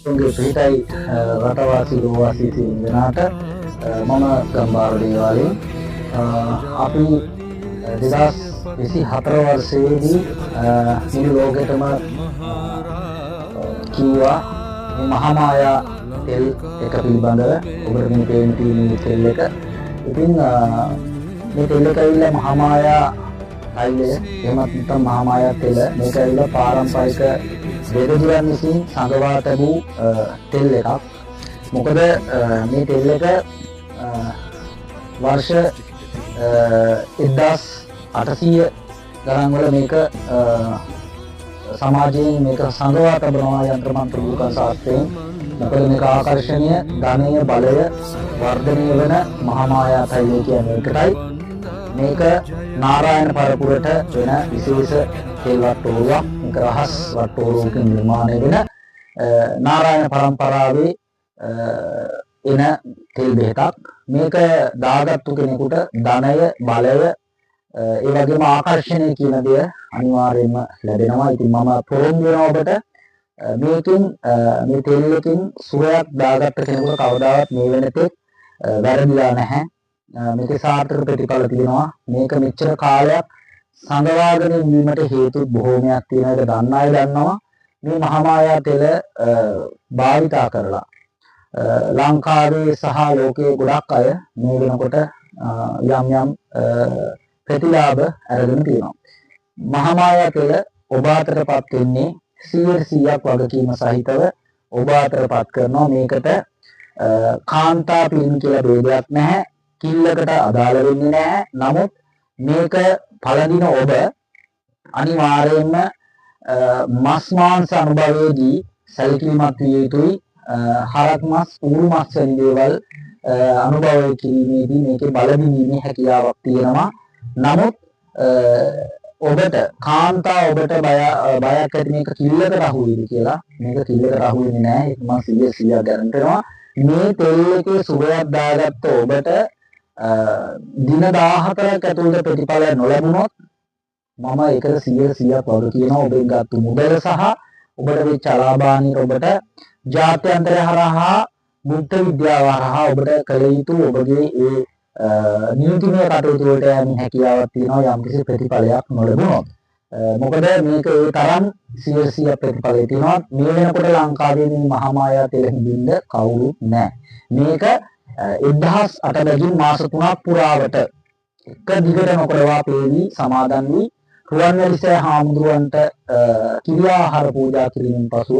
උන්ගේ පිටයි රටවාසී ලෝවාසී සියලු දෙනාට මම ගම්බාර දේවාලයෙන් අපි 2024 වර්ෂයේදී මුළු ලෝකෙටම කිව්වා මේ මහාමායා තෙල් එක පිළිබඳව ඔබට මේ පේන තියෙන තෙල් එක. ඉතින් මේ තෙල් එක ඇවිල්ලා මහාමායා තෛලය එහෙමත් නැත්නම් මහාමායා තෙල මේක ඇවිල්ලා පාරම්පරික වේදදුරන් විසින් සංගවා තිබූ තෙල් එකක්. මොකද මේ තෙල් එක වර්ෂ 1800 ගණන් වල මේක සමාජයෙන් මේක සංගවා තිබෙනවා යంత్ర මන්ත්‍ර භූකම් ශාස්ත්‍රයෙන්. මොකද මේක ආකර්ෂණීය ධනය බලය වර්ධනය වෙන මහාමායා තෛලය කියන්නේ ඒකයි. මේක නාරායන පරපුරට වෙන විශේෂ තෙල් වට්ටෝරුවක්. මේක රහස් වට්ටෝරුවකින් නිර්මාණය වෙන නාරායන පරම්පරාවේ එන තෙල් බෙහෙතක්. මේක දාගත්තු කෙනෙකුට ධනය බලය ඒ වගේම ආකර්ෂණය කියන දේ අනිවාර්යයෙන්ම ලැබෙනවා. ඉතින් මම පොරොන්දු වෙනවා ඔබට මේකෙන් මේ තෙල් එකකින් සුවයක් දාගත්ත කෙනෙකුට කවදාවත් මේ වෙනතෙක් වැරදිලා නැහැ. මේකේ සාර්ථක ප්‍රතිඵල තියෙනවා. මේක මෙච්චර කාලයක් සංගවාගෙන වීමට හේතු බොහෝමයක් තියෙන එක දන්න අය දන්නවා. මේ මහාමායා තෙල භාවිතා කරලා ලංකාවේ සහ ලෝකයේ ගොඩක් අය මේ වෙනකොට යම් යම් ප්‍රතිලාභ අරගෙන තියෙනවා. මහාමායා තෙල ඔබ අතරපත් වෙන්නේ 100% වගකීම සහිතව ඔබ අතරපත් කරනවා. මේකට කාන්තා පිරිමි කියලා ભેදයක් නැහැ. කිල්ලකට අදාළ වෙන්නේ නැහැ. නමුත් මේක පළඳින ඔබ අනිවාර්යයෙන්ම මස් මාංශ අනුභවයේදී සැලකිලිමත් විය යුතුයි. හරක් මස්, ඌරු මස් වැනි දේවල් අනුභවය කිරීමේදී මේකේ බලදිනීමේ හැකියාවක් තියෙනවා. නමුත් ඔබට කාන්තා ඔබට බයක් ඇති මේක කිල්ලකට අහු වෙයි කියලා. මේක කිල්ලකට අහු වෙන්නේ නැහැ. ඒක මම 100% ගැරන්ටනවා. මේ තෙල් එකේ සුවයක් දාගත්ත ඔබට දින 14ක් ඇතුළත ප්‍රතිඵල නොලැබුණොත් මම ඒකට 100%ක් වග කියනවා. ඔබෙන් ගත්ත මුදල සහ ඔබට වෙච්ච අලාභානියට ඔබට ජාත්‍යන්තරය හරහා මුක්ත විද්‍යාව හරහා ඔබට කළ යුතු ඔබගේ ඒ නීතිමය කටයුතු වලට යමින් හැකියාවක් තියෙනවා යම්කිසි ප්‍රතිඵලයක් නොලැබුණොත්. මොකද මේක ඒ තරම් 100% ප්‍රතිඵලය තියෙනවා. මේ වෙනකොට ලංකාවේ මේ මහාමායා තෙල හිඳින්න කවුරුත් නැහැ. මේක 1008 බැගින් මාස 3ක් පුරාවට එක දිගට නොකරවා පේවි සමාදන් වී රුවන්වැලිසෑය හාමුදුරුවන්ට කිරි ආහාර පූජා කිරීමෙන් පසුව